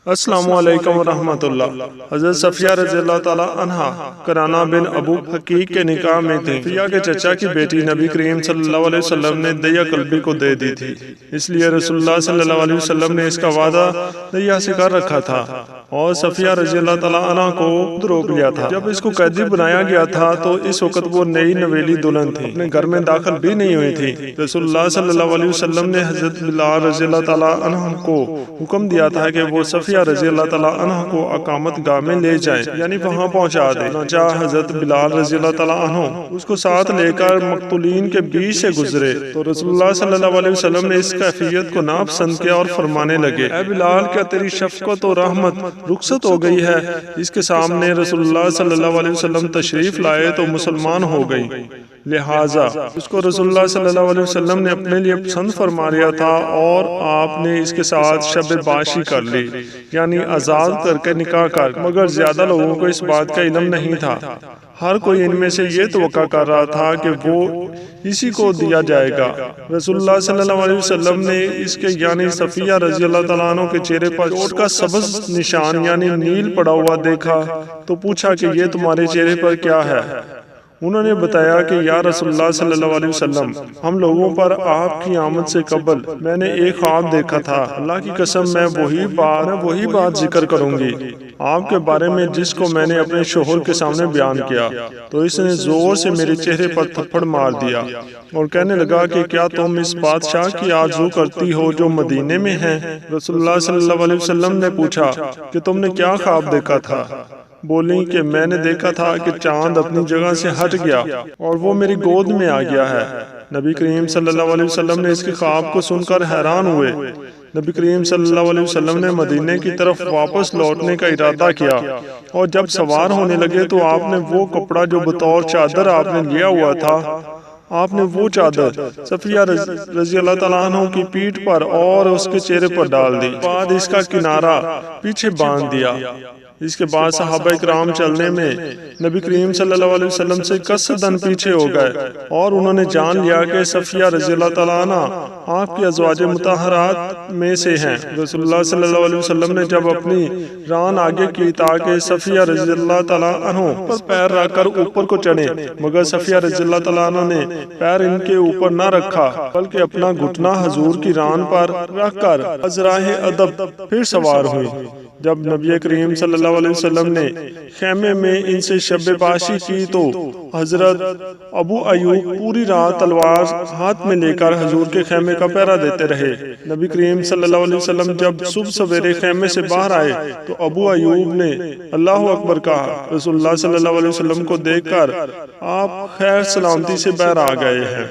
السلام علیکم ورحمۃ اللہ۔ حضرت صفیہ رضی اللہ تعالیٰ عنہ کرانہ بن ابو حقیق کے نکاح میں تھیں۔ صفیہ کے چچا کی بیٹی نبی کریم صلی اللہ علیہ وسلم نے دیا قلبی کو دے دی تھی، اس لیے رسول اللہ صلی اللہ علیہ وسلم نے اس کا وعدہ دیا سے کر رکھا تھا اور صفیہ رضی اللہ تعالیٰ عنہ کو روک لیا تھا۔ جب اس کو قیدی بنایا گیا تھا تو اس وقت وہ نئی نویلی دلہن تھی، اپنے گھر میں داخل بھی نہیں ہوئی تھی۔ رسول اللہ صلی اللہ علیہ وسلم نے حضرت بلال رضی اللہ تعالیٰ عنہ کو حکم دیا تھا کہ وہ صفیہ رضی اللہ تعالیٰ عنہ کو اقامت گاہ میں لے جائیں، یعنی وہاں پہنچا دیں۔ چنانچہ حضرت بلال رضی اللہ تعالیٰ عنہ اس کو ساتھ لے کر مقتولین کے بیچ سے گزرے تو رسول اللہ صلی اللہ علیہ وسلم نے اس کیفیت کو ناپسند کیا اور فرمانے لگے، اے بلال، کیا تیری شفقت و رحمت رخصت ہو گئی ہے؟ اس کے سامنے رسول اللہ صلی اللہ علیہ وسلم تشریف لائے تو مسلمان ہو گئی، لہٰذا اس کو رسول اللہ صلی اللہ علیہ وسلم نے اپنے لیے پسند فرما لیا تھا اور آپ نے اس کے ساتھ شب باشی کر لی، یعنی آزاد کر کے نکاح کر۔ مگر زیادہ لوگوں کو اس بات کا علم نہیں تھا، ہر کوئی ان میں سے یہ توقع کر رہا تھا کہ وہ اسی کو دیا جائے گا۔ رسول اللہ صلی اللہ علیہ وسلم نے اس کے یعنی صفیہ رضی اللہ تعالیٰ عنہ کے چہرے پر چوٹ کا سبز نشان یعنی نیل پڑا ہوا دیکھا تو پوچھا کہ یہ تمہارے چہرے پر کیا ہے؟ انہوں نے بتایا کہ یا رسول اللہ صلی اللہ علیہ وسلم، ہم لوگوں پر آپ کی آمد سے قبل میں نے ایک خواب دیکھا تھا، اللہ کی قسم میں وہی بات ذکر کروں گی آپ کے بارے میں جس کو میں نے اپنے شوہر کے سامنے بیان کیا۔ تو اس نے زور سے میرے چہرے پر تھپڑ مار دیا اور کہنے لگا کہ کیا تم اس بادشاہ کی آرزو کرتی ہو جو مدینے میں ہے؟ رسول اللہ صلی اللہ علیہ وسلم نے پوچھا کہ تم نے کیا خواب دیکھا تھا؟ بولی کہ میں نے دیکھا تھا کہ چاند اپنی جگہ سے ہٹ گیا اور وہ میری گود میں آ گیا ہے۔ نبی کریم صلی اللہ علیہ وسلم نے اس کے خواب کو سن کر حیران ہوئے۔ نبی کریم صلی اللہ علیہ وسلم نے مدینے کی طرف واپس لوٹنے کا ارادہ کیا اور جب سوار ہونے لگے تو آپ نے وہ کپڑا جو بطور چادر آپ نے لیا ہوا تھا، آپ نے وہ چادر صفیہ رضی اللہ تعالیٰ عنہ کی پیٹھ پر اور اس کے چہرے پر ڈال دی، بعد اس کا کنارہ پیچھے باندھ دیا۔ اس کے بعد صحابہ کرام چلنے میں نبی کریم صلی اللہ علیہ وسلم سے قصداً پیچھے ہو گئے اور انہوں نے جان لیا کہ صفیہ رضی اللہ تعالیٰ عنہ آپ کی ازواج مطہرات میں سے ہیں۔ رسول اللہ صلی اللہ علیہ وسلم نے جب اپنی ران آگے کی تاکہ صفیہ رضی اللہ تعالیٰ عنہ پر پیر رکھ کر اوپر کو چڑھے، مگر صفیہ رضی اللہ تعالیٰ عنہ نے پیر ان کے اوپر نہ رکھا بلکہ اپنا گھٹنا حضور کی ران پر رکھ کر ازراہ ادب پھر سوار ہوئی۔ جب نبی کریم صلی اللہ علیہ وسلم نے خیمے میں ان سے شب باشی کی تو حضرت ابو ایوب پوری رات تلوار ہاتھ میں لے کر حضور کے خیمے کا پہرا دیتے رہے۔ نبی کریم صلی اللہ علیہ وسلم جب صبح سویرے خیمے سے باہر آئے تو ابو ایوب نے اللہ اکبر کہا۔ رسول اللہ صلی اللہ علیہ وسلم کو دیکھ کر آپ خیر سلامتی سے باہر آ گئے ہیں۔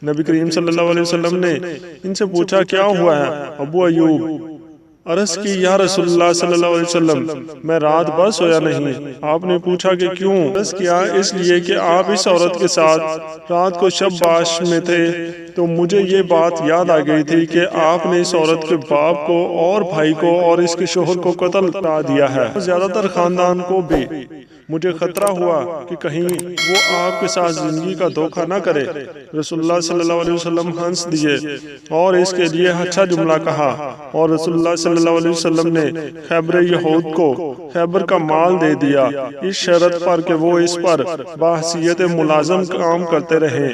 نبی کریم صلی اللہ علیہ وسلم نے ان سے پوچھا کیا ہوا ہے؟ ابو ایوب عرض کی یا رسول اللہ صلی اللہ علیہ وسلم، میں رات بھر سویا نہیں۔ آپ نے پوچھا کہ کیوں؟ عرض کیا اس لیے کہ آپ اس عورت کے ساتھ رات کو شب باش میں تھے تو مجھے یہ بات یاد آ گئی تھی کہ آپ نے اس عورت کے باپ کو اور بھائی کو اور اس کے شوہر کو قتل کرا دیا ہے، زیادہ تر خاندان کو بھی۔ مجھے خطرہ ہوا کہ کہیں وہ آپ کے ساتھ زندگی کا دھوکہ نہ کرے۔ رسول اللہ صلی اللہ علیہ وسلم ہنس دیے اور اس کے لیے اچھا جملہ کہا اور رسول اللہ صلی اللہ علیہ وسلم نے خیبر یہود کو خیبر کا مال دے دیا اس شرط پر کہ وہ اس پر بحیثیت ملازم کام کرتے رہیں۔